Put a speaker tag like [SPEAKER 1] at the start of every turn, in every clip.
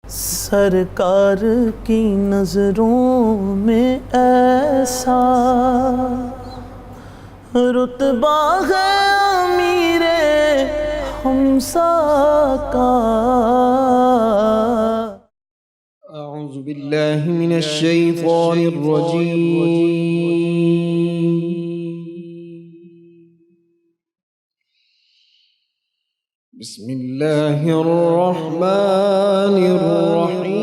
[SPEAKER 1] سرکار کی نظروں میں ایسا رتبہ ہے امیر حمزہ کا۔
[SPEAKER 2] اعوذ باللہ من الشیطان الرجیم، بسم اللہ الرحمن الرحیم۔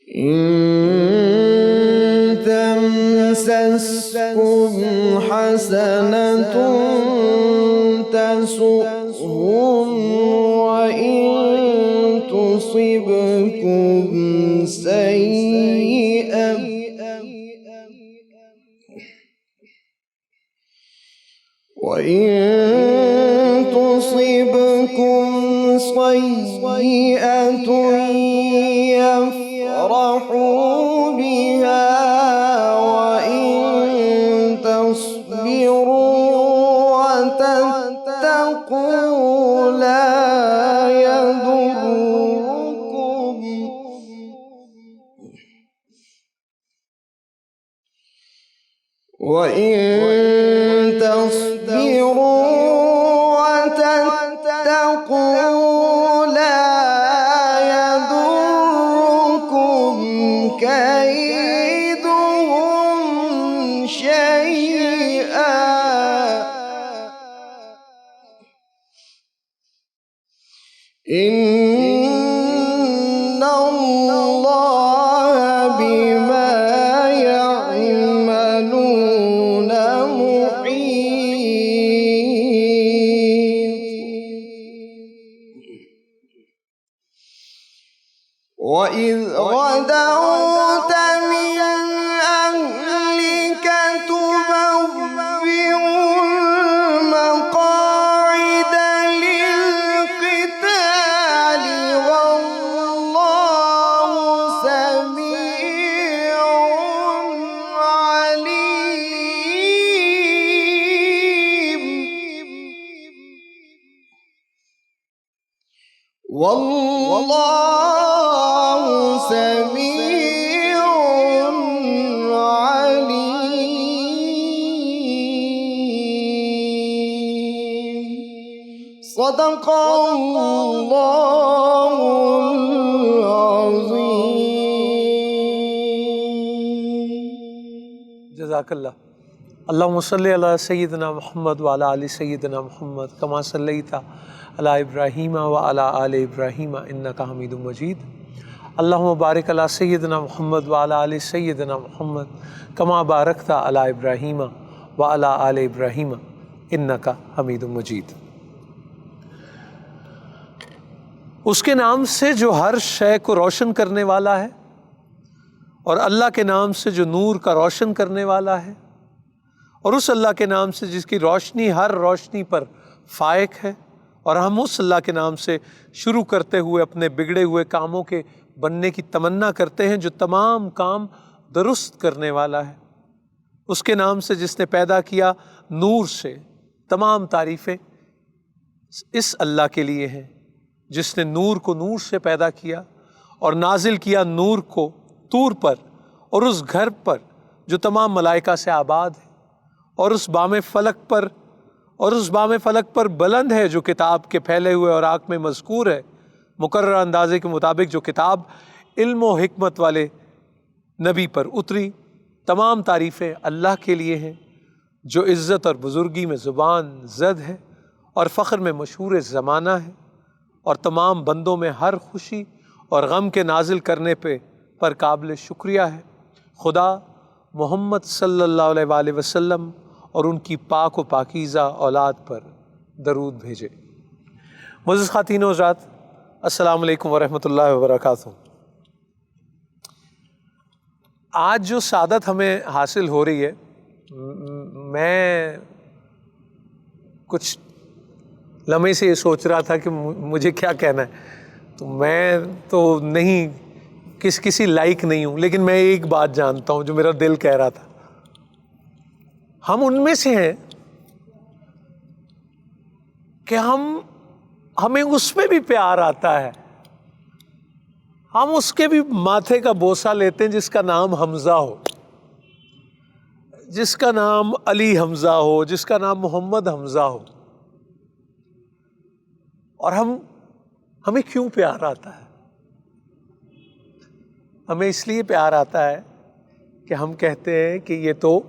[SPEAKER 2] ان تمسسکم حسنة تسؤهم وإن تصبكم سيئة يفرحوا بها وإن تصبروا وتتقوا لا يضركم كيدهم شيئا إن الله بما يعملون محيط۔ وإذ غدوت من أهلك تبوئ المقاعد للقتال والله سميع عليم۔ والله سميع عليم۔ صدق اللہ العظیم۔
[SPEAKER 1] جزاک اللہ۔ اللہم صلی علی سیدنا محمد وعلی آل سیدنا محمد کما صلیت علی ابراہیم وعلی آل ابراہیم انک حمید مجید۔ اللہم بارک علی سیدنا محمد وعلی آل سیدنا محمد کما بارکت علی ابراہیم وعلی آل ابراہیم انک حمید مجید۔ اس کے نام سے جو ہر شے کو روشن کرنے والا ہے، اور اللہ کے نام سے جو نور کا روشن کرنے والا ہے، اور اس اللہ کے نام سے جس کی روشنی ہر روشنی پر فائق ہے، اور ہم اس اللہ کے نام سے شروع کرتے ہوئے اپنے بگڑے ہوئے کاموں کے بننے کی تمنا کرتے ہیں جو تمام کام درست کرنے والا ہے۔ اس کے نام سے جس نے پیدا کیا نور سے، تمام تعریفیں اس اللہ کے لیے ہیں جس نے نور کو نور سے پیدا کیا اور نازل کیا نور کو طور پر، اور اس گھر پر جو تمام ملائکہ سے آباد ہے، اور اس بام فلک پر بلند ہے جو کتاب کے پھیلے ہوئے اور آنکھ میں مذکور ہے۔ مقررہ اندازے کے مطابق جو کتاب علم و حکمت والے نبی پر اتری، تمام تعریفیں اللہ کے لیے ہیں جو عزت اور بزرگی میں زبان زد ہے اور فخر میں مشہور زمانہ ہے، اور تمام بندوں میں ہر خوشی اور غم کے نازل کرنے پر قابل شکریہ ہے۔ خدا محمد صلی اللہ علیہ وآلہ وسلم اور ان کی پاک و پاکیزہ اولاد پر درود بھیجے۔ معزز خواتین و حضرات، السلام علیکم ورحمۃ اللہ وبرکاتہ۔ آج جو سعادت ہمیں حاصل ہو رہی ہے، میں کچھ لمحے سے یہ سوچ رہا تھا کہ مجھے کیا کہنا ہے، تو میں تو نہیں کسی لائق نہیں ہوں، لیکن میں ایک بات جانتا ہوں جو میرا دل کہہ رہا تھا۔ ہم ان میں سے ہیں کہ ہمیں اس پہ بھی پیار آتا ہے. ہم اس کے بھی ماتھے کا بوسہ لیتے ہیں جس کا نام حمزہ ہو، جس کا نام علی حمزہ ہو، جس کا نام محمد حمزہ ہو. اور ہمیں کیوں پیار آتا ہے؟ ہمیں اس لیے پیار آتا ہے کہ ہم کہتے ہیں کہ یہ تو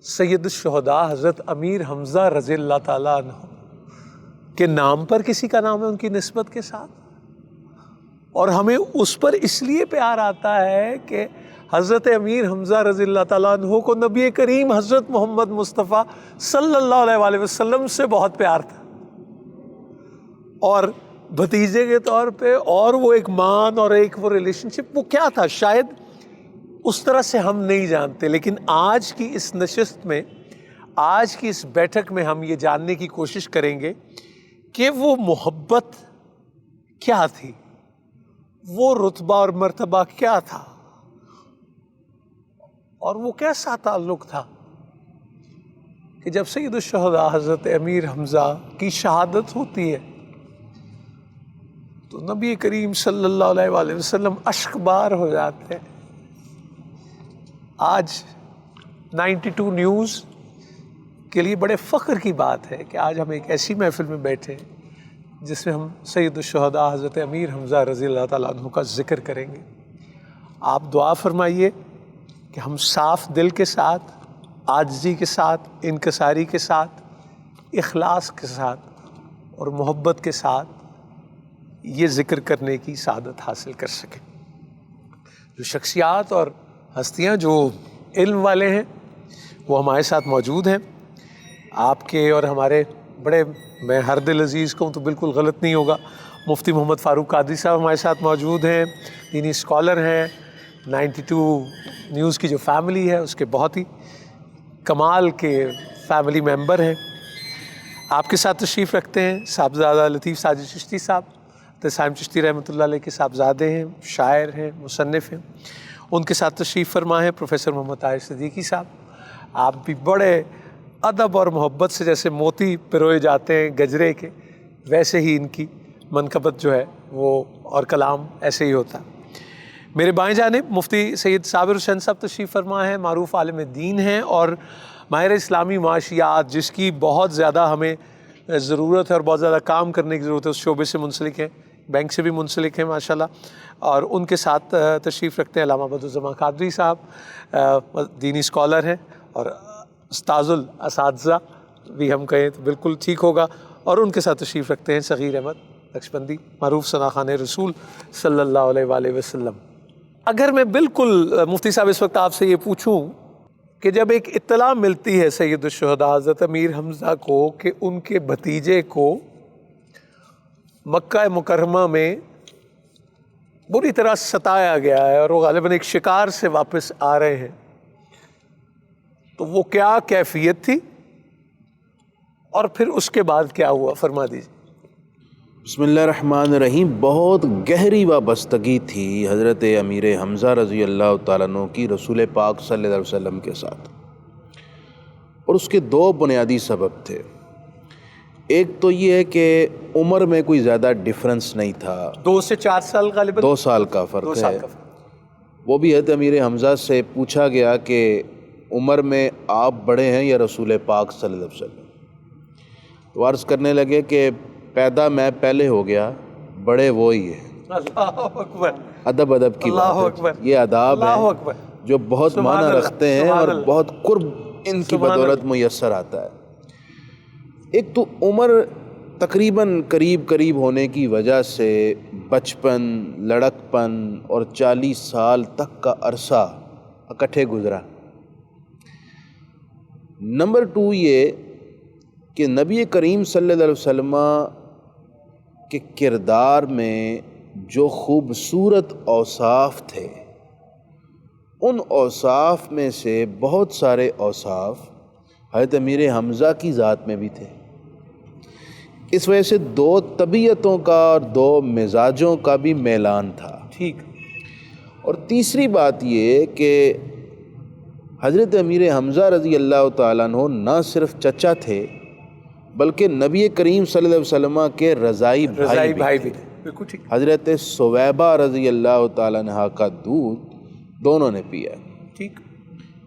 [SPEAKER 1] سید الشہداء حضرت امیر حمزہ رضی اللہ تعالیٰ عنہ کے نام پر کسی کا نام ہے ان کی نسبت کے ساتھ. اور ہمیں اس پر اس لیے پیار آتا ہے کہ حضرت امیر حمزہ رضی اللہ تعالیٰ عنہ کو نبی کریم حضرت محمد مصطفیٰ صلی اللہ علیہ وآلہ وسلم سے بہت پیار تھا، اور بھتیجے کے طور پہ، اور وہ ایک مان اور ایک وہ ریلیشن شپ وہ کیا تھا شاید اس طرح سے ہم نہیں جانتے. لیکن آج کی اس نشست میں، آج کی اس بیٹھک میں ہم یہ جاننے کی کوشش کریں گے کہ وہ محبت کیا تھی، وہ رتبہ اور مرتبہ کیا تھا، اور وہ کیسا تعلق تھا کہ جب سید الشہداء حضرت امیر حمزہ کی شہادت ہوتی ہے تو نبی کریم صلی اللہ علیہ وآلہ وسلم اشک بار ہو جاتے ہیں. آج 92 نیوز کے لیے بڑے فخر کی بات ہے کہ آج ہم ایک ایسی محفل میں بیٹھے ہیں جس میں ہم سید الشہداء حضرت امیر حمزہ رضی اللہ تعالیٰ عنہ کا ذکر کریں گے. آپ دعا فرمائیے کہ ہم صاف دل کے ساتھ، عاجزی کے ساتھ، انکساری کے ساتھ، اخلاص کے ساتھ اور محبت کے ساتھ یہ ذکر کرنے کی سعادت حاصل کر سکیں. جو شخصیات اور ہستیاں جو علم والے ہیں وہ ہمارے ساتھ موجود ہیں. آپ کے اور ہمارے بڑے، میں ہر دل عزیز کہوں تو بالکل غلط نہیں ہوگا، مفتی محمد فاروق قادری صاحب ہمارے ساتھ موجود ہیں، دینی اسکالر ہیں، 92 نیوز کی جو فیملی ہے اس کے بہت ہی کمال کے فیملی ممبر ہیں. آپ کے ساتھ تشریف رکھتے ہیں صاحبزادہ لطیف ساجد چشتی صاحب، تسائم چشتی رحمۃ اللہ علیہ کے صاحبزادے ہیں، شاعر ہیں، مصنف ہیں. ان کے ساتھ تشریف فرما ہے پروفیسر محمد طاہر صدیقی صاحب. آپ بھی بڑے ادب اور محبت سے جیسے موتی پروئے جاتے ہیں گجرے کے، ویسے ہی ان کی منقبت جو ہے وہ اور کلام ایسے ہی ہوتا ہے. میرے بائیں جانب مفتی سید صابر حسین صاحب تشریف فرما ہے، معروف عالم دین ہیں اور ماہر اسلامی معاشیات، جس کی بہت زیادہ ہمیں ضرورت ہے اور بہت زیادہ کام کرنے کی ضرورت ہے. اس شعبے سے منسلک ہیں، بینک سے بھی منسلک ہیں ماشاءاللہ. اور ان کے ساتھ تشریف رکھتے ہیں علامہ بدرالزمان قادری صاحب، دینی اسکالر ہیں اور استاذ الاساتذہ بھی ہم کہیں تو بالکل ٹھیک ہوگا. اور ان کے ساتھ تشریف رکھتے ہیں صغیر احمد نقشبندی، معروف ثناخوان رسول صلی اللہ علیہ وآلہ وسلم. اگر میں بالکل مفتی صاحب اس وقت آپ سے یہ پوچھوں کہ جب ایک اطلاع ملتی ہے سید الشہداء حضرت امیر حمزہ کو کہ ان کے بھتیجے کو مکہ مکرمہ میں بری طرح ستایا گیا ہے اور وہ غالباً ایک شکار سے واپس آ رہے ہیں، تو وہ کیا کیفیت تھی اور پھر اس کے بعد کیا ہوا، فرما دیجیے.
[SPEAKER 3] بسم اللہ الرحمن الرحیم. بہت گہری وابستگی تھی حضرت امیر حمزہ رضی اللہ تعالیٰ عنہ کی رسول پاک صلی اللہ علیہ وسلم کے ساتھ، اور اس کے دو بنیادی سبب تھے. ایک تو یہ ہے کہ عمر میں کوئی زیادہ ڈیفرنس نہیں تھا،
[SPEAKER 1] 2 سے 4 سال غالباً،
[SPEAKER 3] 2 سال کا فرق ہے. وہ بھی حضرت امیر حمزہ سے پوچھا گیا کہ عمر میں آپ بڑے ہیں یا رسول پاک صلی اللہ علیہ وسلم؟ تو عرض کرنے لگے کہ پیدا میں پہلے ہو گیا، بڑے وہی ہیں.
[SPEAKER 1] اللہ اکبر،
[SPEAKER 3] ادب کی
[SPEAKER 1] اللہ
[SPEAKER 3] بات
[SPEAKER 1] اکبر،
[SPEAKER 3] ہے. یہ آداب
[SPEAKER 1] اللہ
[SPEAKER 3] ہیں
[SPEAKER 1] اکبر،
[SPEAKER 3] جو بہت
[SPEAKER 1] سبحان
[SPEAKER 3] معنی
[SPEAKER 1] اللہ،
[SPEAKER 3] رکھتے ہیں
[SPEAKER 1] سبحان
[SPEAKER 3] اور
[SPEAKER 1] اللہ،
[SPEAKER 3] بہت قرب ان کی
[SPEAKER 1] سبحان
[SPEAKER 3] بدولت
[SPEAKER 1] اللہ.
[SPEAKER 3] میسر آتا ہے. ایک تو عمر تقریباً قریب ہونے کی وجہ سے بچپن، لڑکپن اور 40 سال تک کا عرصہ اکٹھے گزرا. نمبر 2 یہ کہ نبی کریم صلی اللہ علیہ وسلم کے کردار میں جو خوبصورت اوصاف تھے، ان اوصاف میں سے بہت سارے اوصاف حضرت امیر حمزہ کی ذات میں بھی تھے. اس وجہ سے 2 طبیعتوں کا اور 2 مزاجوں کا بھی میلان تھا.
[SPEAKER 1] ٹھیک.
[SPEAKER 3] اور تیسری بات یہ کہ حضرت امیر حمزہ رضی اللہ تعالیٰ عنہ نہ صرف چچا تھے بلکہ نبی کریم صلی اللہ علیہ وسلم کے رضائی بھائی بھی تھے۔
[SPEAKER 1] بالکل ٹھیک۔
[SPEAKER 3] حضرت سویبہ رضی اللہ تعالیٰ عنہ کا دودھ دونوں نے پیا۔
[SPEAKER 1] ٹھیک۔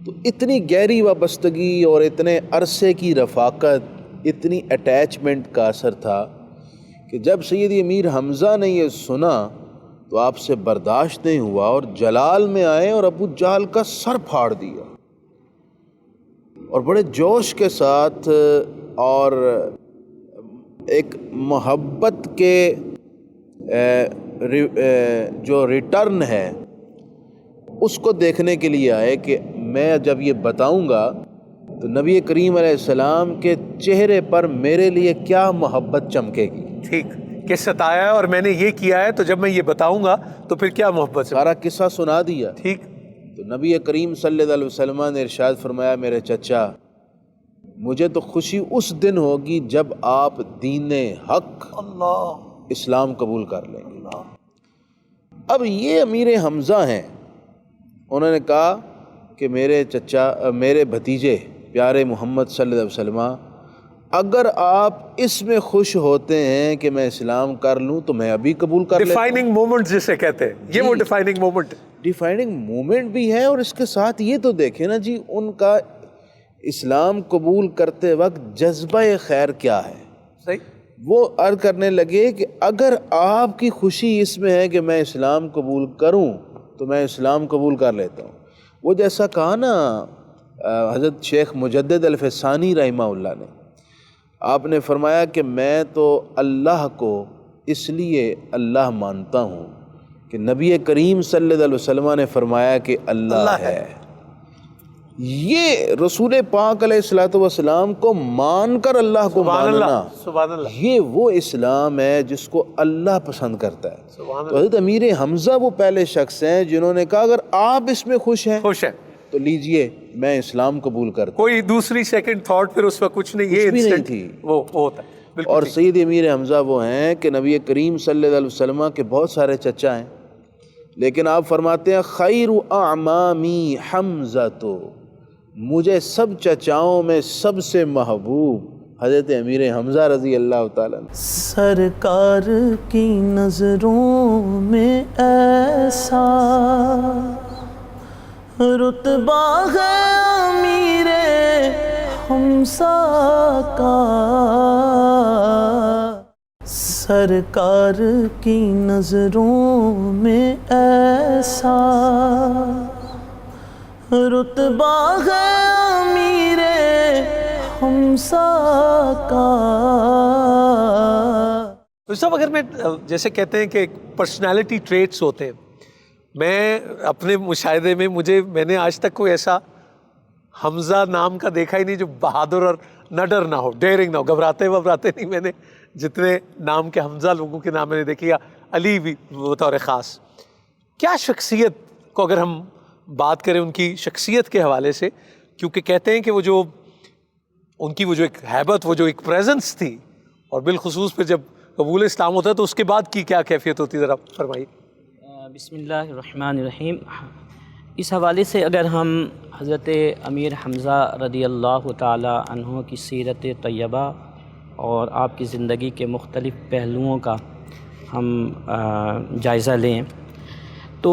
[SPEAKER 3] تو اتنی گہری وابستگی اور اتنے عرصے کی رفاقت، اتنی اٹیچمنٹ کا اثر تھا کہ جب سید امیر حمزہ نے یہ سنا تو آپ سے برداشت نہیں ہوا اور جلال میں آئے اور ابو جہل کا سر پھاڑ دیا، اور بڑے جوش کے ساتھ اور ایک محبت کے جو ریٹرن ہے اس کو دیکھنے کے لیے آئے کہ میں جب یہ بتاؤں گا تو نبی کریم علیہ السلام کے چہرے پر میرے لیے کیا محبت چمکے گی۔
[SPEAKER 1] ٹھیک، کہ ستایا ہے اور میں نے یہ کیا ہے، تو جب میں یہ بتاؤں گا تو پھر کیا محبت سے۔
[SPEAKER 3] سارا قصہ سنا دیا۔
[SPEAKER 1] ٹھیک۔
[SPEAKER 3] تو نبی کریم صلی اللہ علیہ وسلم نے ارشاد فرمایا، میرے چچا، مجھے تو خوشی اس دن ہوگی جب آپ دین حق اسلام قبول کر لیں گے۔ اب یہ امیر حمزہ ہیں، انہوں نے کہا کہ میرے چچا، میرے بھتیجے پیارے محمد صلی اللہ علیہ وسلم، اگر آپ اس میں خوش ہوتے ہیں کہ میں اسلام کر لوں تو میں ابھی قبول کر لیتا ہوں۔
[SPEAKER 1] ڈیفائننگ مومنٹ جسے کہتے ہیں، یہ وہ ڈیفائننگ مومنٹ،
[SPEAKER 3] ڈیفائننگ مومنٹ بھی ہے، اور اس کے ساتھ یہ تو دیکھیں نا جی، ان کا اسلام قبول کرتے وقت جذبہ خیر کیا ہے۔
[SPEAKER 1] صحیح۔
[SPEAKER 3] وہ عرض کرنے لگے کہ اگر آپ کی خوشی اس میں ہے کہ میں اسلام قبول کروں تو میں اسلام قبول کر لیتا ہوں۔ وہ جیسا کہا نا حضرت شیخ مجدد الفسانی رحمہ اللہ نے، آپ نے فرمایا کہ میں تو اللہ کو اس لیے اللہ مانتا ہوں کہ نبی کریم صلی اللہ علیہ وسلم نے فرمایا کہ اللہ ہے۔ یہ رسول پاک علیہ الصلوۃ والسلام کو مان کر اللہ کو ماننا،
[SPEAKER 1] سبحان اللہ،
[SPEAKER 3] یہ وہ اسلام ہے جس کو اللہ پسند کرتا ہے۔
[SPEAKER 1] سبحان
[SPEAKER 3] تو حضرت امیر حمزہ وہ پہلے شخص ہیں جنہوں نے کہا اگر آپ اس میں خوش ہیں
[SPEAKER 1] خوش ہے
[SPEAKER 3] تو لیجئے، میں اسلام قبول کرتا ہوں۔
[SPEAKER 1] کوئی دوسری سیکنڈ تھاٹ پھر اس وقت کچھ نہیں، یہ
[SPEAKER 3] کچھ بھی نہیں
[SPEAKER 1] انسٹنٹ
[SPEAKER 3] تھی۔
[SPEAKER 1] وہ ہوتا ہے۔ بالکل
[SPEAKER 3] اور
[SPEAKER 1] ٹھیک۔
[SPEAKER 3] سید امیر حمزہ وہ ہیں کہ نبی کریم صلی اللہ علیہ وسلم کے بہت سارے چچا ہیں، لیکن آپ فرماتے ہیں خیر اعمامی حمزہ، تو مجھے سب چچاؤں میں سب سے محبوب حضرت امیر حمزہ رضی اللہ تعالیٰ عنہ۔
[SPEAKER 4] سرکار کی نظروں میں ایسا رتبہ ہے امیر حمزہ کا، سرکار کی نظروں میں ایسا رتبہ ہے امیر حمزہ کا۔
[SPEAKER 1] تو صاحب اگر میں جیسے کہتے ہیں کہ پرسنالٹی ٹریٹس ہوتے ہیں، میں اپنے مشاہدے میں میں نے آج تک کوئی ایسا حمزہ نام کا دیکھا ہی نہیں جو بہادر اور نڈر نہ ہو، ڈیئرنگ نہ ہو، گھبراتے نہیں میں نے جتنے نام کے حمزہ لوگوں کے نام میں نے دیکھے، یا علی بھی بطور خاص۔ کیا شخصیت کو اگر ہم بات کریں ان کی شخصیت کے حوالے سے، کیونکہ کہتے ہیں کہ وہ جو ان کی وہ جو ایک ہیبت، وہ جو ایک پریزنس تھی، اور بالخصوص پھر جب قبول اسلام ہوتا ہے تو اس کے بعد کی کیا کیفیت ہوتی ہے، ذرا فرمائیے۔
[SPEAKER 4] بسم اللہ الرحمن الرحیم۔ اس حوالے سے اگر ہم حضرت امیر حمزہ رضی اللہ تعالی عنہ کی سیرت طیبہ اور آپ کی زندگی کے مختلف پہلوؤں کا ہم جائزہ لیں تو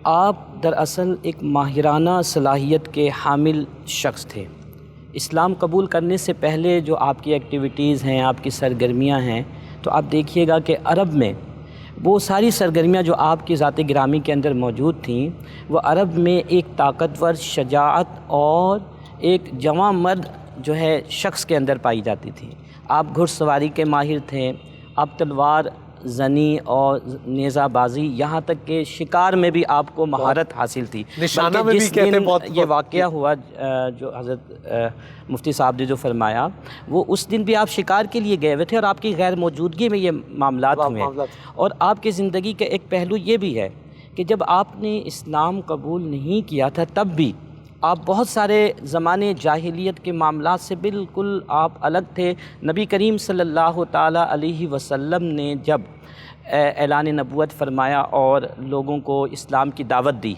[SPEAKER 4] آپ دراصل ایک ماہرانہ صلاحیت کے حامل شخص تھے۔ اسلام قبول کرنے سے پہلے جو آپ کی ایکٹیویٹیز ہیں، آپ کی سرگرمیاں ہیں، تو آپ دیکھیے گا کہ عرب میں وہ ساری سرگرمیاں جو آپ کی ذات گرامی کے اندر موجود تھیں، وہ عرب میں ایک طاقتور، شجاعت اور ایک جواں مرد جو ہے شخص کے اندر پائی جاتی تھی۔ آپ گھڑ سواری کے ماہر تھے، آپ تلوار زنی اور نیزہ بازی، یہاں تک کہ شکار میں بھی آپ کو مہارت حاصل تھی۔
[SPEAKER 1] نشانہ میں بھی کہتے ہیں بہت
[SPEAKER 4] یہ واقعہ ہوا جو حضرت مفتی صاحب نے جو فرمایا، وہ اس دن بھی آپ شکار کے لیے گئے ہوئے تھے اور آپ کی غیر موجودگی میں یہ معاملات ہوئے۔ اور آپ کی زندگی کا ایک پہلو یہ بھی ہے کہ جب آپ نے اسلام قبول نہیں کیا تھا تب بھی آپ بہت سارے زمانے جاہلیت کے معاملات سے بالکل آپ الگ تھے۔ نبی کریم صلی اللہ تعالیٰ علیہ وسلم نے جب اعلان نبوت فرمایا اور لوگوں کو اسلام کی دعوت دی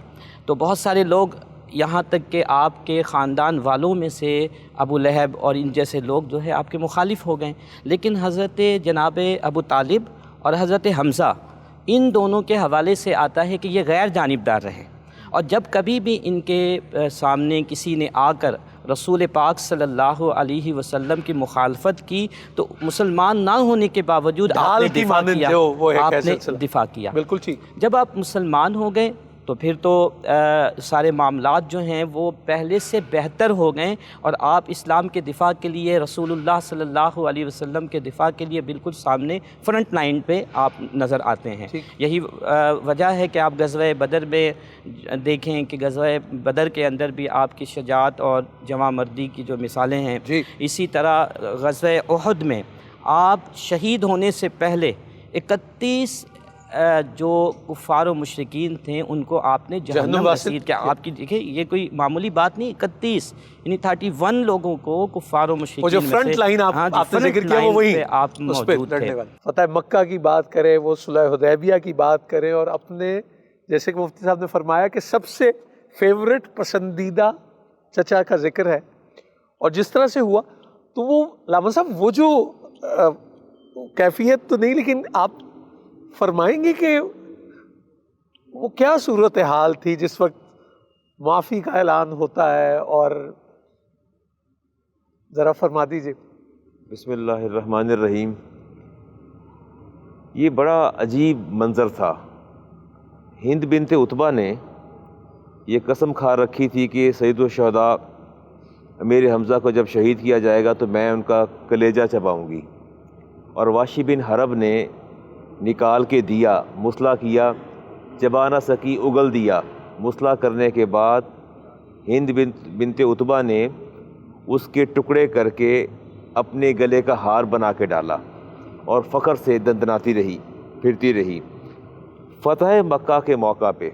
[SPEAKER 4] تو بہت سارے لوگ یہاں تک کہ آپ کے خاندان والوں میں سے ابو لہب اور ان جیسے لوگ جو ہے آپ کے مخالف ہو گئے، لیکن حضرت جناب ابو طالب اور حضرت حمزہ ان دونوں کے حوالے سے آتا ہے کہ یہ غیر جانبدار رہے، اور جب کبھی بھی ان کے سامنے کسی نے آ کر رسول پاک صلی اللہ علیہ وسلم کی مخالفت کی تو مسلمان نہ ہونے کے باوجود آپ نے
[SPEAKER 1] ڈھال کی
[SPEAKER 4] دفاع
[SPEAKER 1] مانند
[SPEAKER 4] کیا،
[SPEAKER 1] جو وہ ایک
[SPEAKER 4] آپ
[SPEAKER 1] ہے
[SPEAKER 4] نے
[SPEAKER 1] سلسلہ۔
[SPEAKER 4] دفاع کیا۔
[SPEAKER 1] بالکل ٹھیک۔
[SPEAKER 4] جب آپ مسلمان ہو گئے تو پھر تو سارے معاملات جو ہیں وہ پہلے سے بہتر ہو گئے، اور آپ اسلام کے دفاع کے لیے، رسول اللہ صلی اللہ علیہ وسلم کے دفاع کے لیے بالکل سامنے فرنٹ لائن پہ آپ نظر آتے ہیں۔ یہی وجہ ہے کہ آپ غزوہ بدر میں دیکھیں کہ غزوہ بدر کے اندر بھی آپ کی شجاعت اور جواں مردی کی جو مثالیں ہیں، اسی طرح غزوہ احد میں آپ شہید ہونے سے پہلے 31 جو کفار و مشرکین تھے ان کو آپ نے جہنم رسید کیا۔ آپ کی دیکھیں یہ کوئی معمولی بات نہیں، 31 یعنی 31 لوگوں کو کفار و مشرکین
[SPEAKER 1] وہ جو
[SPEAKER 4] میں
[SPEAKER 1] فرنٹ
[SPEAKER 4] سے،
[SPEAKER 1] لائن
[SPEAKER 4] ہاں، جو
[SPEAKER 1] آپ نے
[SPEAKER 4] فرنٹ
[SPEAKER 1] ذکر کیا وہ
[SPEAKER 4] لائن
[SPEAKER 1] وہی
[SPEAKER 4] پہ آپ
[SPEAKER 1] اس پہ
[SPEAKER 4] موجود
[SPEAKER 1] لڑنے
[SPEAKER 4] تھے۔
[SPEAKER 1] والے۔ فتح مکہ کی بات کریں، وہ صلح حدیبیہ کی بات کریں، اور اپنے جیسے کہ مفتی صاحب نے فرمایا کہ سب سے فیورٹ پسندیدہ چچا کا ذکر ہے، اور جس طرح سے ہوا تو وہ علامہ صاحب وہ جو کیفیت تو نہیں، لیکن آپ فرمائیں گے کہ وہ کیا صورتحال تھی جس وقت معافی کا اعلان ہوتا ہے، اور ذرا فرما دیجیے۔
[SPEAKER 5] بسم اللہ الرحمن الرحیم۔ یہ بڑا عجیب منظر تھا۔ ہند بنت عتبہ نے یہ قسم کھا رکھی تھی کہ سید الشہداء امیر حمزہ کو جب شہید کیا جائے گا تو میں ان کا کلیجہ چباؤں گی، اور واشی بن حرب نے نکال کے دیا، مسلح کیا، چبا نہ سکی، اگل دیا۔ مسلح کرنے کے بعد ہند بنت عتبہ نے اس کے ٹکڑے کر کے اپنے گلے کا ہار بنا کے ڈالا، اور فخر سے دندناتی رہی، پھرتی رہی۔ فتح مکہ کے موقع پہ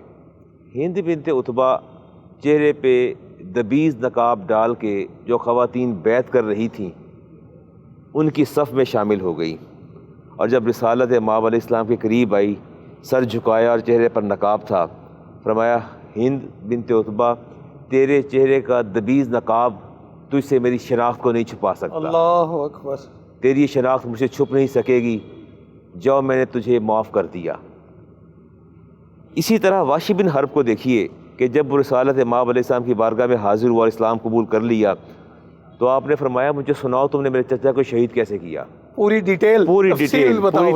[SPEAKER 5] ہند بنت عتبہ چہرے پہ دبیز نقاب ڈال کے جو خواتین بیعت کر رہی تھیں ان کی صف میں شامل ہو گئی، اور جب رسالت مآب علیہ السلام کے قریب آئی، سر جھکایا اور چہرے پر نقاب تھا، فرمایا ہند بنت عتبہ تیرے چہرے کا دبیز نقاب تجھ سے میری شناخت کو نہیں چھپا سکتا،
[SPEAKER 1] اللہ اکبر،
[SPEAKER 5] تیری شناخت مجھ سے چھپ نہیں سکے گی، جو میں نے تجھے معاف کر دیا۔ اسی طرح واشی بن حرب کو دیکھیے کہ جب وہ رسالت مآب علیہ السلام کی بارگاہ میں حاضر ہوا اور اسلام قبول کر لیا تو آپ نے فرمایا مجھے سناؤ تم نے میرے چچا کو شہید کیسے کیا،
[SPEAKER 1] پوری ڈیٹیل
[SPEAKER 5] پوری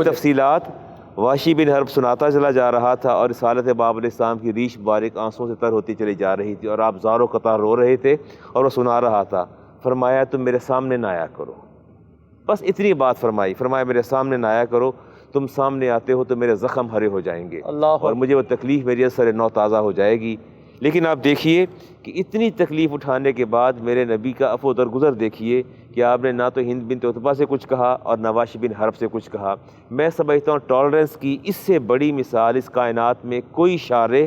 [SPEAKER 5] تفصیلات۔ واشی بن حرب سناتا چلا جا رہا تھا، اور رسالت مآب علیہ السلام کی ریش بارک آنسوں سے تر ہوتی چلی جا رہی تھی، اور آپ زار و قطار رو رہے تھے اور وہ سنا رہا تھا۔ فرمایا تم میرے سامنے نہ آیا کرو، بس اتنی بات فرمائی، فرمایا میرے سامنے نہ آیا کرو، تم سامنے آتے ہو تو میرے زخم ہرے ہو جائیں گے، اور مجھے وہ تکلیف میری اثر نو تازہ ہو جائے گی۔ لیکن آپ دیکھیے کہ اتنی تکلیف اٹھانے کے بعد میرے نبی کا عفو درگزر دیکھیے کہ آپ نے نہ تو ہند بنت عتبہ سے کچھ کہا اور نہ واشی بن حرب سے کچھ کہا۔ میں سمجھتا ہوں ٹالرنس کی اس سے بڑی مثال اس کائنات میں کوئی شارع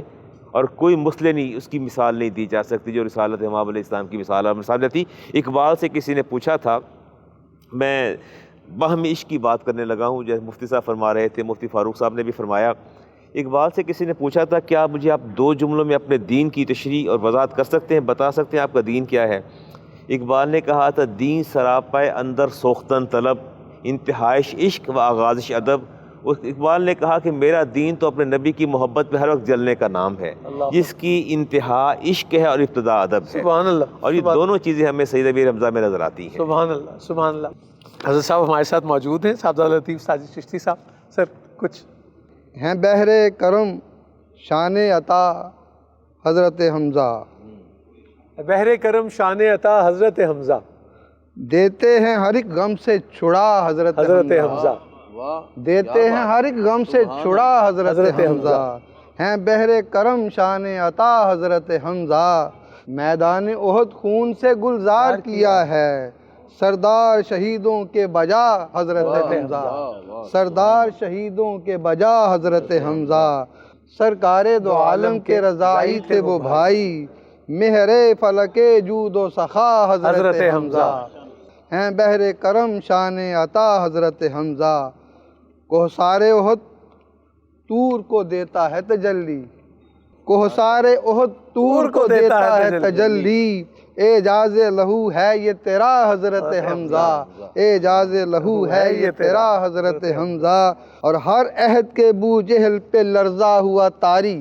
[SPEAKER 5] اور کوئی مسلم اس کی مثال نہیں دی جا سکتی جو رسالت مآب علیہ السلام کی مثال تھی۔ اقبال سے کسی نے پوچھا تھا، میں باہم عشق کی بات کرنے لگا ہوں جیسے مفتی صاحب فرما رہے تھے، مفتی فاروق صاحب نے بھی فرمایا، اقبال سے کسی نے پوچھا تھا کیا مجھے آپ 2 جملوں میں اپنے دین کی تشریح اور وضاحت کر سکتے ہیں، بتا سکتے ہیں آپ کا دین کیا ہے؟ اقبال نے کہا تھا دین سراپائے اندر سوختن طلب، انتہائش عشق و آغازش ادب۔ اقبال نے کہا کہ میرا دین تو اپنے نبی کی محبت میں ہر وقت جلنے کا نام ہے، جس کی انتہا عشق ہے اور ابتدا ادب ہے۔
[SPEAKER 1] سبحان اللہ،
[SPEAKER 5] اور یہ دونوں چیزیں ہمیں سید امیر حمزہ میں نظر آتی ہیں۔
[SPEAKER 1] سبحان اللہ، سبحان اللہ۔ حضرت صاحب ہمارے ساتھ موجود ہیں، صاحبزادہ لطیف ساجد چشتی صاحب، سر کچھ
[SPEAKER 2] ہیں بحر کرم شان عطا حضرت حمزہ،
[SPEAKER 1] بحر کرم شان عطا حضرت حمزہ،
[SPEAKER 2] دیتے ہیں ہر ایک غم سے چھڑا حضرت
[SPEAKER 1] حمزہ،
[SPEAKER 2] دیتے ہیں ہر ایک غم سے چھڑا حضرت حمزہ، ہیں بحر کرم شان عطا حضرت حمزہ، میدان احد خون سے گلزار کیا ہے سردار شہیدوں کے بجا حضرت حمزہ، سردار شہیدوں کے بجا حضرت حمزہ، سرکار دو عالم کے رضائی تھے وہ بھائی، مہر فلک جود و سخا حضرت حمزہ، ہیں بحر کرم شان عطا حضرت حمزہ، کوہسار احد طور کو دیتا ہے تجلی، کوہسار احد طور کو دیتا ہے تجلی، اعجاز لہو ہے یہ تیرا حضرت حمزہ، اعجاز لہو ہے یہ تیرا حضرت حمزہ۔ اور ہر عہد کے بو جہل پہ لرزا ہوا طاری،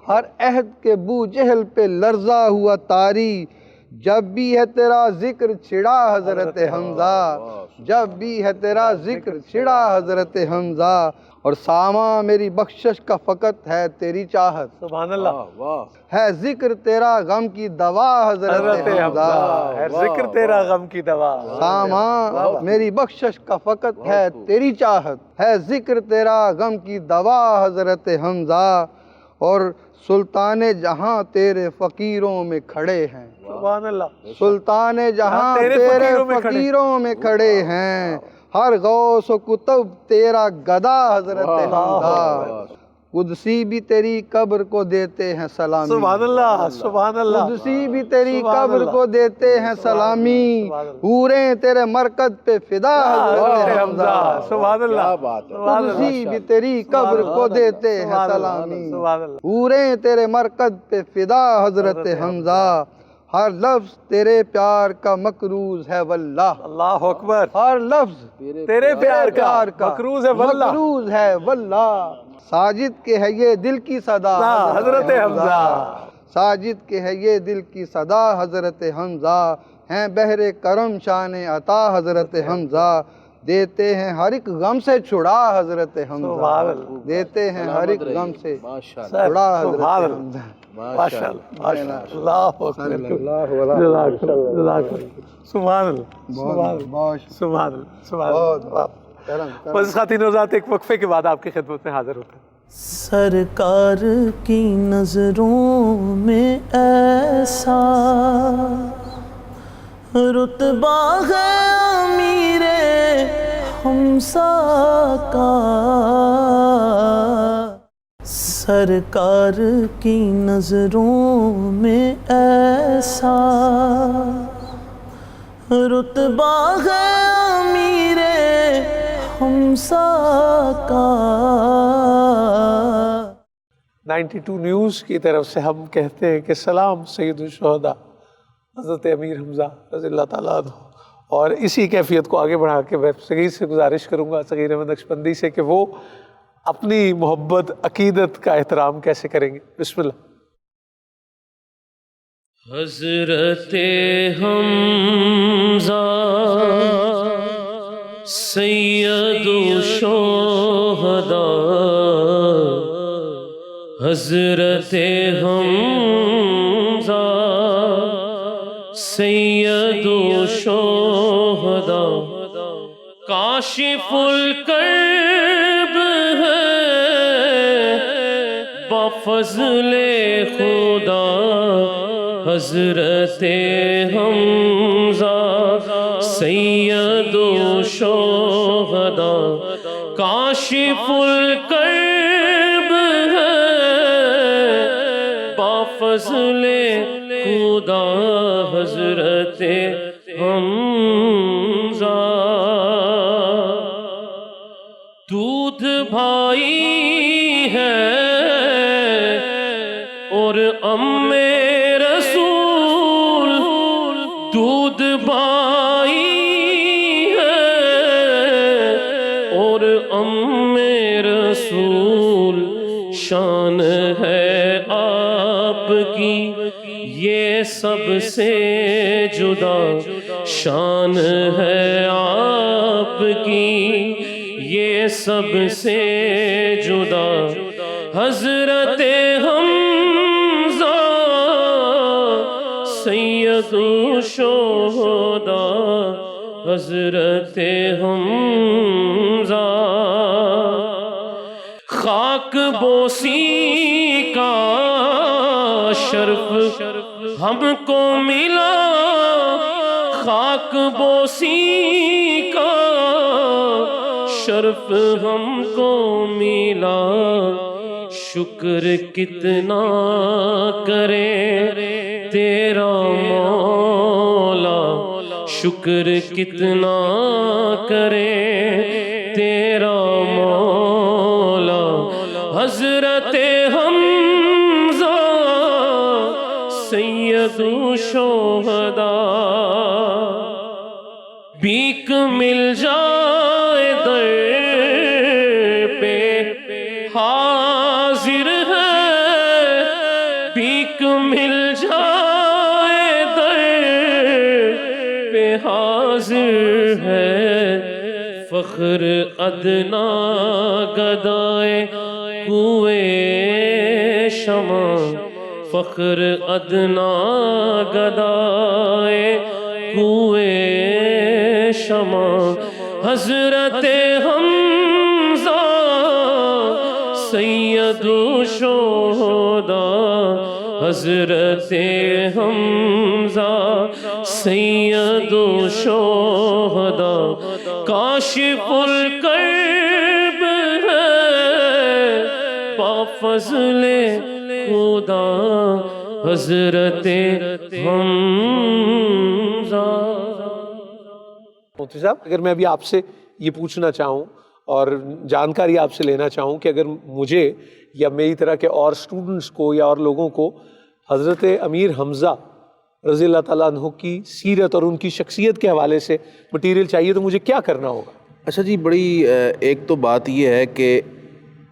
[SPEAKER 2] ہر عہد کے بو جہل پہ لرزا ہوا طاری، جب بھی ہے تیرا ذکر چھڑا حضرت حمزہ، جب بھی ہے تیرا ذکر چھڑا حضرت حمزہ۔ اور ساما میری بخشش کا فقط ہے تیری چاہت،
[SPEAKER 1] سبحان اللہ،
[SPEAKER 2] ہے ذکر تیرا غم کی دوا حضرت حمزہ،
[SPEAKER 1] ہے ذکر تیرا غم کی دوا۔
[SPEAKER 2] ساما میری بخشش کا فقط ہے تیری چاہت، ہے ذکر تیرا غم کی دوا حضرت حمزہ۔ اور سلطان جہاں تیرے فقیروں میں کھڑے ہیں،
[SPEAKER 1] سبحان اللہ،
[SPEAKER 2] سلطان جہاں تیرے فقیروں میں کھڑے ہیں، ہر غوث و کتب تیرا گدا حضرت حمزہ، قدسی بھی تیری قبر کو دیتے ہیں سلامی،
[SPEAKER 1] سبحان اللہ، سبحان اللہ،
[SPEAKER 2] قدسی بھی تیری قبر کو دیتے ہیں سلامی، حوریں تیرے مرکز پہ فدا حضرت حمزہ،
[SPEAKER 1] سبحان اللہ،
[SPEAKER 2] قدسی بھی تیری قبر کو دیتے ہیں سلامی،
[SPEAKER 1] سبحان اللہ،
[SPEAKER 2] حوریں تیرے مرکز پہ فدا حضرت حمزہ، ہر لفظ تیرے پیار کا مکروز ہے واللہ،
[SPEAKER 1] اللہ اکبر،
[SPEAKER 2] ہر لفظ
[SPEAKER 1] تیرے پیار کا مکروز ہے واللہ،
[SPEAKER 2] مکروز ہے واللہ، ساجد کے ہے یہ دل کی صدا
[SPEAKER 1] حضرت حمزہ،
[SPEAKER 2] ساجد کے ہے یہ دل کی صدا حضرت حمزہ، ہیں بحر کرم شان عطا حضرت حمزہ، دیتے ہیں ہر ایک غم سے چھڑا حضرت حمزہ، دیتے ہیں ہر ایک غم سے چھڑا حضرت حمزہ۔
[SPEAKER 1] ماشاء اللہ، اللہ اکبر، جزاک اللہ، سبحان اللہ، سبحان اللہ، سبحان اللہ، سبحان اللہ۔ بس خواتین و حضرات، ایک وقفے کے بعد آپ کی خدمت میں حاضر ہوتے ہیں۔
[SPEAKER 6] سرکار کی نظروں میں ایسا رتبہ ہے امیر حمزہ کا، سرکار کی نظروں میں ایسا رتبہ ہے امیر حمزہ کا۔
[SPEAKER 1] 92 نیوز کی طرف سے ہم کہتے ہیں کہ سلام سید الشہداء حضرت امیر حمزہ رضی اللہ تعالیٰ عنہ، اور اسی کیفیت کو آگے بڑھا کے میں صغیر سے گزارش کروں گا، صغیر احمد نقشبندی سے، کہ وہ اپنی محبت عقیدت کا احترام کیسے کریں گے۔ بسم اللہ۔
[SPEAKER 7] حضرت حمزہ سید الشہداء، حضرت حمزہ سید الشہداء، کاشف الکرب ہے بفضل خدا، حضرت حمزہ سید الشہداء، کاشف الکرب ہے بفضل خدا، حضرت حمزہ۔ دودھ بھائی ہے اور ام رسول، دودھ بھائی ہے اور ام رسول، شان ہے آپ کی یہ سب سے جدا، شان ہے آپ کی یہ سب سے جدا، حضرت حمزہ سید الشہداء، حضرت حمزہ۔ خاک بوسی کا شرف ہم کو ملا، خاک بوسی کا شرف ہم کو ملا، شکر کتنا کرے تیرا مولا، شکر کتنا کرے تیرا مولا، حضرت حمزہ الشہداء بھیک مل جائے در پہ حاضر ہے بھیک مل جائے در پہ حاضر ہے فخر ادنا گدائے کوئے شمع فخر ادنا گدائے کوئے شمع حضرت حمزہ سید الشہداء حضرت حمزہ سید الشہداء کاشف الکرب ہے با فضل خدا حضرت حمزہ۔
[SPEAKER 1] مفتی صاحب اگر میں ابھی آپ سے یہ پوچھنا چاہوں اور جانکاری آپ سے لینا چاہوں کہ اگر مجھے یا میری طرح کے اور اسٹوڈنٹس کو یا اور لوگوں کو حضرت امیر حمزہ رضی اللہ تعالیٰ عنہ کی سیرت اور ان کی شخصیت کے حوالے سے مٹیریل چاہیے تو مجھے کیا کرنا ہوگا؟
[SPEAKER 3] اچھا جی، بڑی ایک تو بات یہ ہے کہ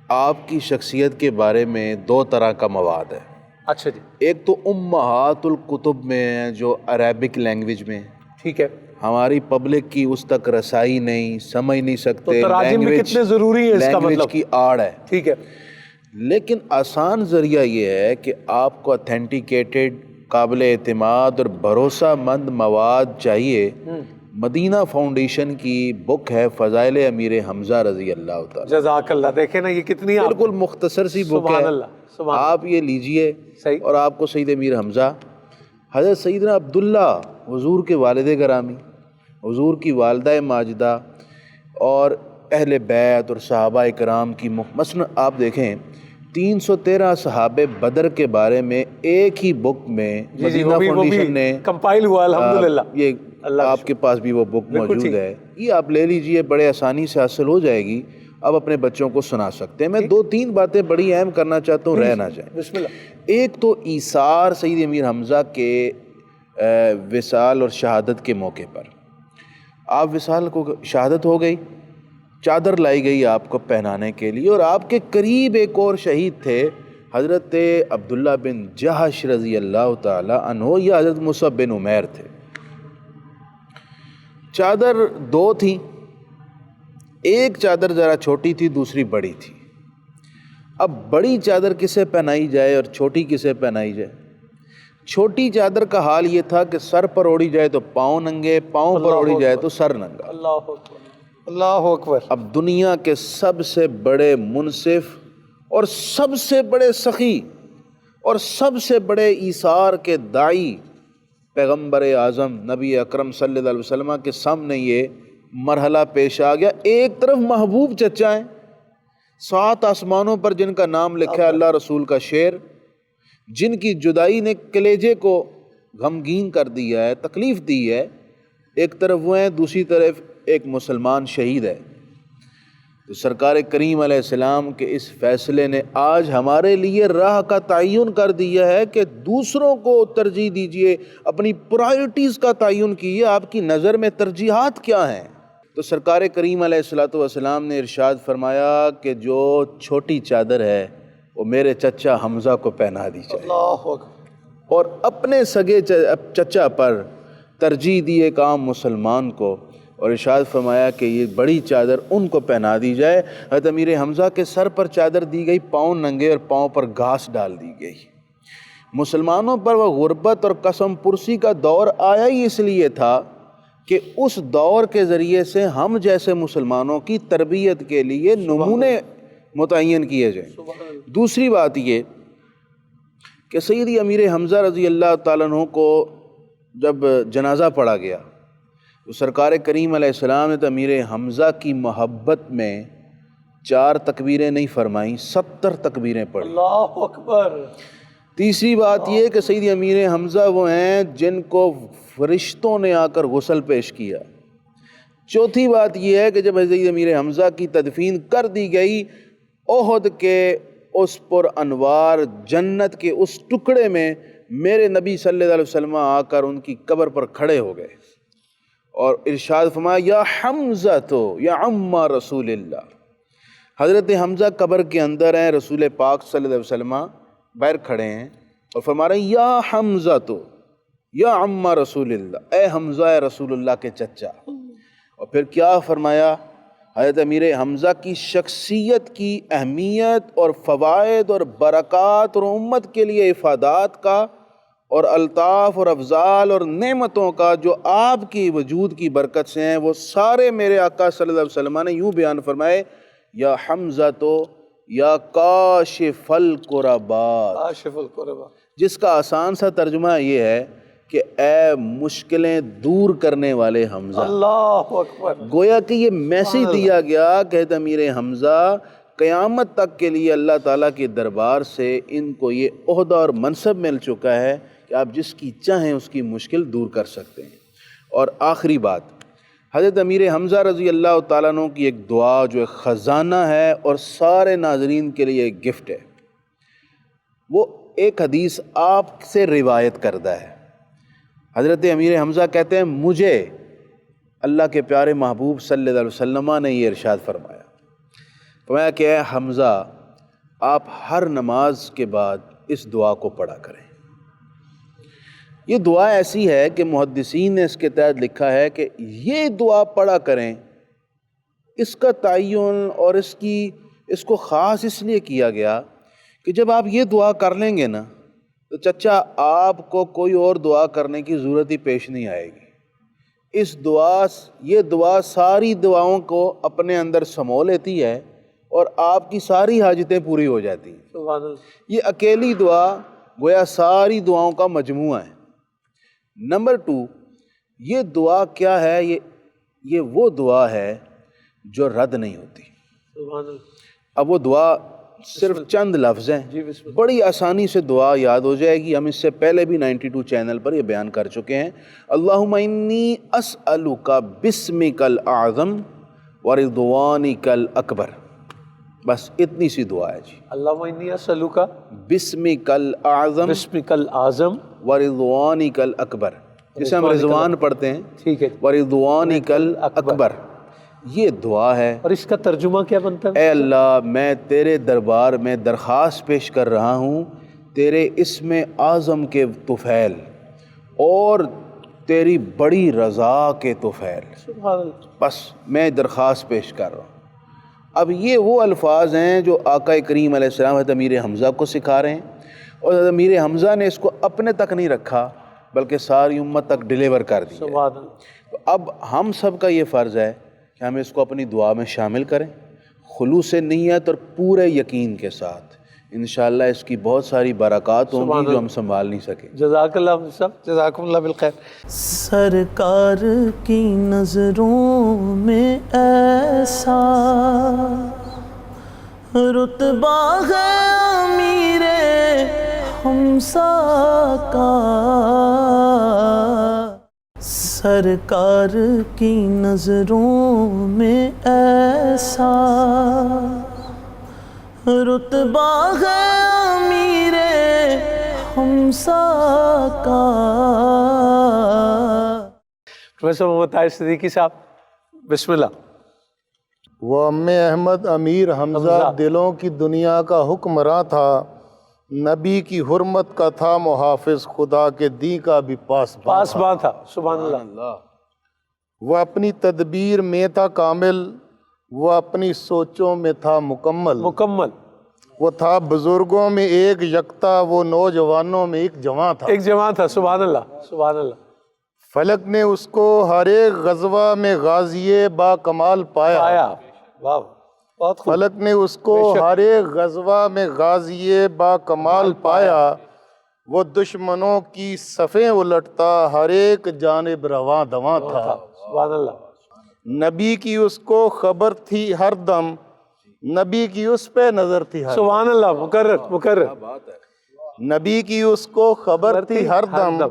[SPEAKER 3] آپ کی شخصیت کے بارے میں دو طرح کا مواد ہے۔
[SPEAKER 1] اچھا جی،
[SPEAKER 3] ایک تو امہات الکتب میں ہے جو عربک لینگویج میں ہے،
[SPEAKER 1] ٹھیک ہے،
[SPEAKER 3] ہماری پبلک کی اس تک رسائی نہیں، سمجھ نہیں
[SPEAKER 1] تو
[SPEAKER 3] سکتے،
[SPEAKER 1] تراجم بھی کتنے ضروری ہیں اس کا
[SPEAKER 3] لینگویج
[SPEAKER 1] مطلب،
[SPEAKER 3] کی آڑ ہے۔
[SPEAKER 1] ٹھیک ہے،
[SPEAKER 3] لیکن آسان ذریعہ یہ ہے کہ آپ کو اتھینٹیکیٹڈ، قابل اعتماد اور بھروسہ مند مواد چاہیے۔ مدینہ فاؤنڈیشن کی بک ہے فضائل امیر حمزہ رضی اللہ تعالیٰ،
[SPEAKER 1] جزاک اللہ۔ دیکھیں نا یہ کتنی
[SPEAKER 3] بالکل مختصر سی بک
[SPEAKER 1] سبحان
[SPEAKER 3] ہے،
[SPEAKER 1] اللہ، سبحان
[SPEAKER 3] آپ یہ لیجئے
[SPEAKER 1] صحیح۔
[SPEAKER 3] اور آپ کو سید امیر حمزہ، حضرت سیدنا عبداللہ حضور کے والد گرامی، حضور کی والدہ ماجدہ اور اہل بیت اور صحابہ کرام کی مثلا آپ دیکھیں 313 صحابہ بدر کے بارے میں ایک ہی بک میں مدینہ فاؤنڈیشن نے
[SPEAKER 1] کمپائل ہوا الحمدللہ۔
[SPEAKER 3] یہ آپ کے پاس بھی وہ بک موجود ہے، یہ آپ لے لیجئے، بڑے آسانی سے حاصل ہو جائے گی، اب اپنے بچوں کو سنا سکتے ہیں۔ میں دو تین باتیں بڑی اہم کرنا چاہتا ہوں، رہ نہ جائیں۔
[SPEAKER 1] بسم اللہ۔
[SPEAKER 3] ایک تو ایثار سید امیر حمزہ کے وصال اور شہادت کے موقع پر، آپ وصال کو شہادت ہو گئی، چادر لائی گئی آپ کو پہنانے کے لیے، اور آپ کے قریب ایک اور شہید تھے حضرت عبداللہ بن جہش رضی اللہ تعالی عنہ، یا حضرت مصعب بن عمیر تھے۔ چادر دو تھیں، ایک چادر ذرا چھوٹی تھی، دوسری بڑی تھی۔ اب بڑی چادر کسے پہنائی جائے اور چھوٹی کسے پہنائی جائے؟ چھوٹی چادر کا حال یہ تھا کہ سر پر اوڑھی جائے تو پاؤں ننگے، پاؤں پر اوڑھی جائے تو سر ننگا۔
[SPEAKER 1] اللہ اکبر، اللہ اکبر۔
[SPEAKER 3] اب دنیا کے سب سے بڑے منصف اور سب سے بڑے سخی اور سب سے بڑے ایثار کے داعی پیغمبر اعظم نبی اکرم صلی اللہ علیہ وسلم کے سامنے یہ مرحلہ پیش آ گیا۔ ایک طرف محبوب چچا ہیں، 7 آسمانوں پر جن کا نام لکھا ہے اللہ رسول کا شعر، جن کی جدائی نے کلیجے کو غمگین کر دیا ہے، تکلیف دی ہے، ایک طرف وہ ہیں، دوسری طرف ایک مسلمان شہید ہے۔ تو سرکار کریم علیہ السلام کے اس فیصلے نے آج ہمارے لیے راہ کا تعین کر دیا ہے کہ دوسروں کو ترجیح دیجئے، اپنی پرائرٹیز کا تعین کیجئے، آپ کی نظر میں ترجیحات کیا ہیں۔ تو سرکار کریم علیہ السلام نے ارشاد فرمایا کہ جو چھوٹی چادر ہے وہ میرے چچا حمزہ کو پہنا دی جائے،
[SPEAKER 1] اللہ اکبر۔
[SPEAKER 3] اور اپنے سگے چچا پر ترجیح دی ایک عام مسلمان کو، اور ارشاد فرمایا کہ یہ بڑی چادر ان کو پہنا دی جائے۔ حضرت امیر حمزہ کے سر پر چادر دی گئی، پاؤں ننگے اور پاؤں پر گھاس ڈال دی گئی۔ مسلمانوں پر وہ غربت اور قسم پرسی کا دور آیا ہی اس لیے تھا کہ اس دور کے ذریعے سے ہم جیسے مسلمانوں کی تربیت کے لیے نمونے متعین کیے جائیں۔ دوسری بات یہ کہ سیدی امیر حمزہ رضی اللہ تعالیٰ عنہ کو جب جنازہ پڑھا گیا تو سرکار کریم علیہ السلام نے تو امیر حمزہ کی محبت میں 4 تکبیریں نہیں فرمائیں، 70 تکبیریں پڑھی۔
[SPEAKER 1] اللہ اکبر۔
[SPEAKER 3] تیسری بات یہ کہ سیدی امیر حمزہ وہ ہیں جن کو فرشتوں نے آ کر غسل پیش کیا۔ چوتھی بات یہ ہے کہ جب حضرت امیر حمزہ کی تدفین کر دی گئی، احد کے اس پر انوار جنت کے اس ٹکڑے میں میرے نبی صلی اللہ علیہ وسلم آ کر ان کی قبر پر کھڑے ہو گئے اور ارشاد فرمایا یا حمزہ تو یا عمّا رسول اللہ. حضرت حمزہ قبر کے اندر ہیں، رسول پاک صلی اللہ علیہ وسلم باہر کھڑے ہیں اور فرما رہے ہیں یا حمزہ تو یا عمّا رسول اللہ، اے حمزہ اے رسول اللہ کے چچا. اور پھر کیا فرمایا؟ حضرت امیر حمزہ کی شخصیت کی اہمیت اور فوائد اور برکات اور امت کے لیے افادات کا اور الطاف اور افضال اور نعمتوں کا جو آپ کی وجود کی برکت سے ہیں، وہ سارے میرے آقا صلی اللہ علیہ وسلم نے یوں بیان فرمائے یا حمزہ تو یا کاشف الکربات،
[SPEAKER 1] کاشف الکربات،
[SPEAKER 3] جس کا آسان سا ترجمہ یہ ہے کہ اے مشکلیں دور کرنے والے حمزہ.
[SPEAKER 1] اللہ اکبر.
[SPEAKER 3] گویا کہ یہ میسیج دیا گیا کہ امیر حمزہ قیامت تک کے لیے اللہ تعالیٰ کے دربار سے ان کو یہ عہدہ اور منصب مل چکا ہے کہ آپ جس کی چاہیں اس کی مشکل دور کر سکتے ہیں. اور آخری بات، حضرت امیر حمزہ رضی اللہ تعالیٰ عنہ کی ایک دعا جو ایک خزانہ ہے اور سارے ناظرین کے لیے ایک گفٹ ہے. وہ ایک حدیث آپ سے روایت کردہ ہے. حضرت امیر حمزہ کہتے ہیں مجھے اللہ کے پیارے محبوب صلی اللہ علیہ وسلم نے یہ ارشاد فرمایا کہ اے حمزہ آپ ہر نماز کے بعد اس دعا کو پڑھا کریں. یہ دعا ایسی ہے کہ محدثین نے اس کے تحت لکھا ہے کہ یہ دعا پڑھا کریں. اس کا تعین اور اس کو خاص اس لیے کیا گیا کہ جب آپ یہ دعا کر لیں گے نا تو چچا آپ کو کوئی اور دعا کرنے کی ضرورت ہی پیش نہیں آئے گی. یہ دعا ساری دعاؤں کو اپنے اندر سمو لیتی ہے اور آپ کی ساری حاجتیں پوری ہو جاتی ہیں.
[SPEAKER 1] سبحان اللہ.
[SPEAKER 3] یہ اکیلی دعا گویا ساری دعاؤں کا مجموعہ ہے. نمبر 2، یہ دعا کیا ہے؟ یہ وہ دعا ہے جو رد نہیں ہوتی.
[SPEAKER 1] سبحان اللہ.
[SPEAKER 3] اب وہ دعا صرف چند لفظ ہیں، بڑی آسانی سے دعا یاد ہو جائے گی. ہم اس سے پہلے بھی 92 چینل پر یہ بیان کر چکے ہیں. اللہم انی اسألک بسمک الاعظم ورضوانک الاکبر. بس اتنی سی دعا ہے جی.
[SPEAKER 1] اللہم انی اسألک
[SPEAKER 3] بسمک الاعظم
[SPEAKER 1] بسمک الاعظم
[SPEAKER 3] ورضوانک الاکبر، جسے ہم رضوان پڑھتے ہیں،
[SPEAKER 1] ٹھیک ہے.
[SPEAKER 3] ورضوانک الاکبر. یہ دعا ہے.
[SPEAKER 1] اور اس کا ترجمہ کیا بنتا ہے؟
[SPEAKER 3] اے اللہ میں تیرے دربار میں درخواست پیش کر رہا ہوں تیرے اسم اعظم کے طفیل اور تیری بڑی رضا کے طفیل.
[SPEAKER 1] سبحان اللہ.
[SPEAKER 3] بس میں درخواست پیش کر رہا ہوں. اب یہ وہ الفاظ ہیں جو آقا کریم علیہ السلام حضرت امیر حمزہ کو سکھا رہے ہیں، اور حضرت امیر حمزہ نے اس کو اپنے تک نہیں رکھا بلکہ ساری امت تک ڈیلیور کر دیا.
[SPEAKER 1] سبحان اللہ.
[SPEAKER 3] تو اب ہم سب کا یہ فرض ہے کہ ہم اس کو اپنی دعا میں شامل کریں خلوص نیت اور پورے یقین کے ساتھ. انشاءاللہ اس کی بہت ساری برکات ہوں گی جو ہم سنبھال نہیں سکیں.
[SPEAKER 1] جزاک اللہ صاحب، جزاکم اللہ بالخیر.
[SPEAKER 6] سرکار کی نظروں میں ایسا رتبہ ہے امیر حمزہ کا، سرکار کی نظروں میں ایسا رتبہ ہے امیر حمزہ کا.
[SPEAKER 1] پروفیسر محمد طاہر صدیقی صاحب، بسم اللہ.
[SPEAKER 2] وہ ام احمد امیر حمزہ دلوں کی دنیا کا حکمراں تھا، نبی کی حرمت کا تھا محافظ، خدا کے دین کا بھی
[SPEAKER 1] پاسباں تھا. سبحان اللہ.
[SPEAKER 2] وہ اپنی تدبیر میں تھا کامل، وہ اپنی سوچوں میں تھا مکمل. وہ تھا بزرگوں میں ایک یکتا، وہ نوجوانوں میں ایک جوان تھا.
[SPEAKER 1] ایک جوان تھا. سبحان اللہ. سبحان اللہ.
[SPEAKER 2] فلک نے اس کو ہر ایک غزوہ میں غازی با کمال پایا.
[SPEAKER 1] واہ، بہت خوب.
[SPEAKER 2] فلک نے اس کو ہر ایک غزوہ میں غازی با کمال پایا. وہ دشمنوں کی صفیں الٹتا، ہر ایک جانب رواں دواں تھا.
[SPEAKER 1] سبحان اللہ.
[SPEAKER 2] نبی کی اس کو خبر تھی ہر دم، نبی کی اس پہ نظر تھی ہر دم.
[SPEAKER 1] سبحان اللہ. مکرر.
[SPEAKER 2] نبی کی اس کو خبر تھی ہر دم،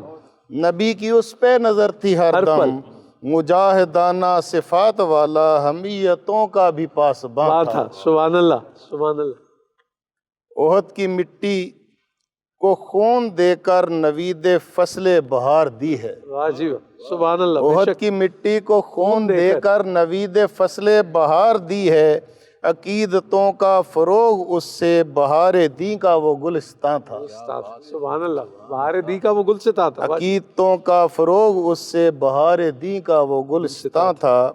[SPEAKER 2] نبی کی اس پہ نظر تھی ہر دم. مجاہدانہ صفات والا، حمیتوں کا بھی پاسباں تھا.
[SPEAKER 1] سبحان اللہ. سبحان اللہ.
[SPEAKER 2] احد کی مٹی
[SPEAKER 3] کو خون دے کر نوید فصل بہار دی ہے۔
[SPEAKER 1] واہ جی واہ، سبحان اللہ، بے
[SPEAKER 3] احد
[SPEAKER 1] شک۔
[SPEAKER 3] کی مٹی کو خون دے کر نوید فصل بہار دی ہے، عقیدتوں کا فروغ اس سے بہار دی کا وہ گلستان تھا۔
[SPEAKER 1] سبحان اللہ، بہار دی کا وہ گلستان تھا۔
[SPEAKER 3] عقیدتوں کا فروغ اس سے بہار دی کا وہ گلستان تھا،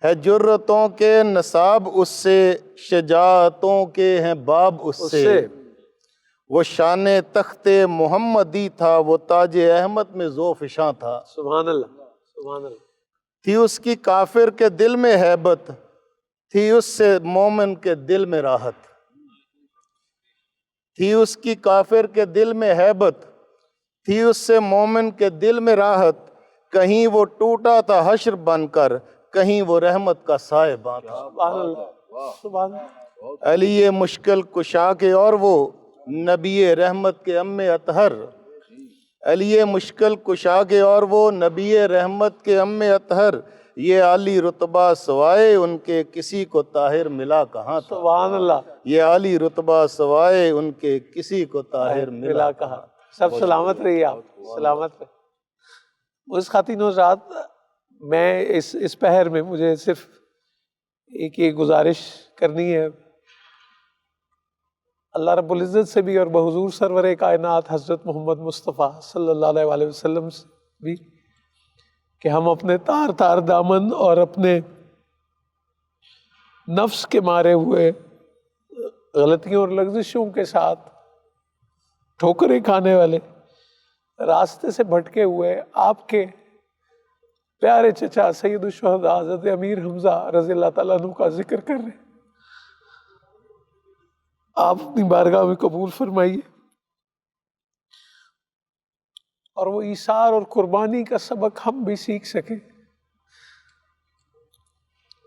[SPEAKER 3] ہے جرتوں کے نصاب اس سے، شجاعتوں کے ہیں باب اس سے، وہ شان تخت محمدی تھا، وہ تاج احمد میں ذوفشاں تھا۔
[SPEAKER 1] سبحان اللہ، سبحان اللہ۔
[SPEAKER 3] تھی اس کی کافر کے دل میں ہیبت، تھی اس سے مومن کے دل میں راحت، تھی اس کی کافر کے دل میں ہیبت، تھی اس سے مومن کے دل میں راحت، کہیں وہ ٹوٹا تھا حشر بن کر، کہیں وہ رحمت کا سائباں تھا۔
[SPEAKER 1] سبحان اللہ، سبحان اللہ۔
[SPEAKER 3] علی مشکل کشا کے اور وہ نبی رحمت کے ام اطہر، علی مشکل کشا کے اور وہ نبی رحمت کے ام اطہر، یہ عالی رتبہ سوائے ان کے کسی کو طاہر ملا کہاں تھا۔
[SPEAKER 1] سبحان اللہ،
[SPEAKER 3] یہ عالی رتبہ سوائے ان کے کسی کو طاہر ملا
[SPEAKER 1] کہا۔ سب سلامت رہیے آپ، سلامت رہیے۔ اس خاتین و حضرات، میں اس پہر میں مجھے صرف ایک یہ گزارش کرنی ہے اللہ رب العزت سے بھی اور بحضور سرور کائنات حضرت محمد مصطفیٰ صلی اللہ علیہ وآلہ وسلم سے بھی، کہ ہم اپنے تار تار دامن اور اپنے نفس کے مارے ہوئے غلطیوں اور لغزشوں کے ساتھ ٹھوکریں کھانے والے راستے سے بھٹکے ہوئے آپ کے پیارے چچا سید الشہداء حضرت امیر حمزہ رضی اللہ تعالیٰ عنہ کا ذکر کر رہے ہیں۔ آپ اپنی بارگاہ میں قبول فرمائیے اور وہ ایثار اور قربانی کا سبق ہم بھی سیکھ سکیں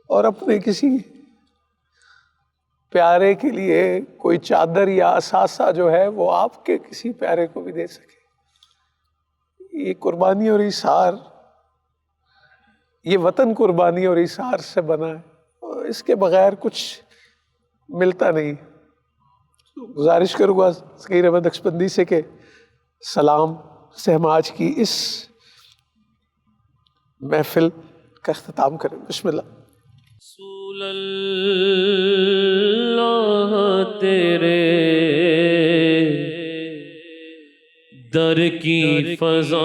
[SPEAKER 1] اور اپنے کسی پیارے کے لیے کوئی چادر یا اثاثہ جو ہے وہ آپ کے کسی پیارے کو بھی دے سکے۔ یہ قربانی اور ایثار، یہ وطن قربانی اور ایثار سے بنا ہے اور اس کے بغیر کچھ ملتا نہیں۔ گزارش کروں گا ذکیر احمد نقشبندی سے کہ سلام سے ہم آج کی اس محفل کا اختتام کریں۔ بسم اللہ۔
[SPEAKER 7] رسول اللہ تیرے در کی فضاؤں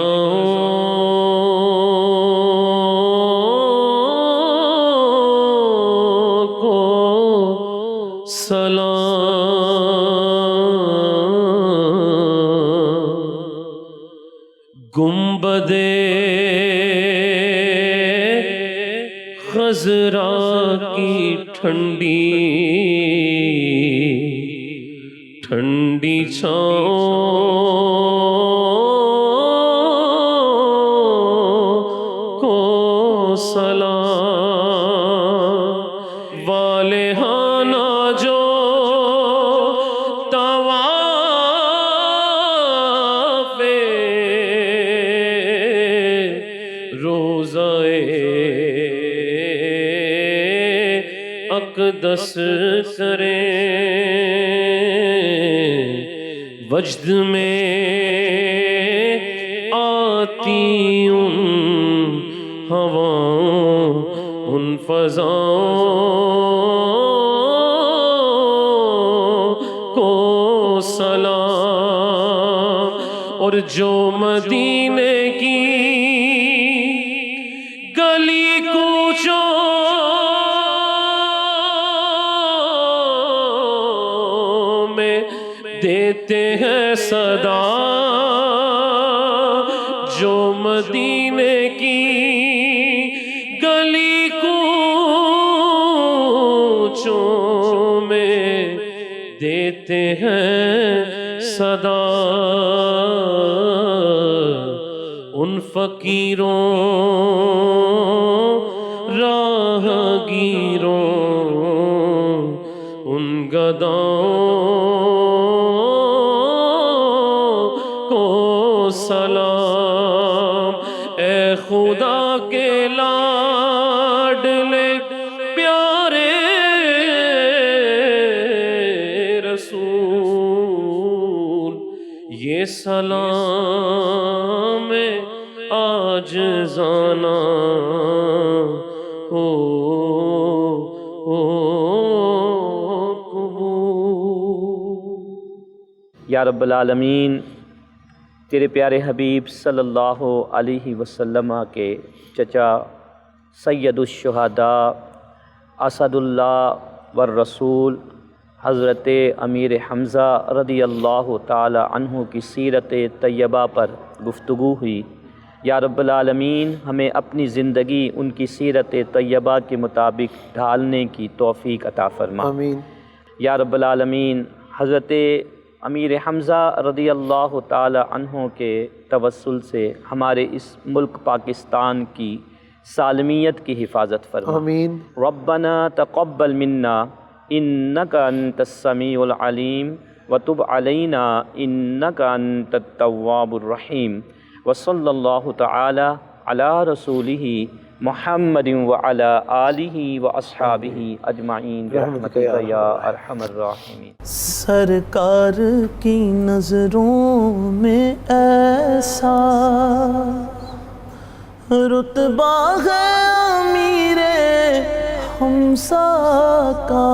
[SPEAKER 7] کو سلام، گنبد خضرا کی ٹھنڈی ٹھنڈی چھاؤں کو سلام، والہانہ جو طواف روزہ اقدس کریں، وجد میں آتی ان ہواؤں ان فضاؤں کو سلام، اور جو مدینے کی گلی کوچوں میں دیتے ہیں صدا، جو مدینے کی گلی کوچوں میں دیتے ہیں صدا، ان فقیروں راہ گیروں ان گداؤں کو سلام، اے خدا کے لاڈلے پیارے رسول، یہ سلام عاجزانہ ہو
[SPEAKER 4] یا رب العالمین، تیرے پیارے حبیب صلی اللہ علیہ وسلم کے چچا سید الشہداء اسد اللہ والرسول حضرت امیر حمزہ رضی اللہ تعالی عنہ کی سیرت طیبہ پر گفتگو ہوئی۔ یا رب العالمین، ہمیں اپنی زندگی ان کی سیرت طیبہ کے مطابق ڈھالنے کی توفیق عطا فرما۔
[SPEAKER 1] آمین۔
[SPEAKER 4] یا رب العالمین، حضرت امیر حمزہ رضی اللہ تعالی عنہ کے توسل سے ہمارے اس ملک پاکستان کی سالمیت کی حفاظت فرما۔
[SPEAKER 1] آمین۔
[SPEAKER 4] ربنا تقبل منا انک انت السمیع العلیم وتب علینا انک انت التواب الرحیم، وصلی اللہ تعالی علی رسولہ محمد وعلی آلہ واصحابہ اجمعین برحمتک یا ارحم الراحمین۔
[SPEAKER 6] سرکار کی نظروں میں ایسا رتبہ ہے امیر حمزہ کا،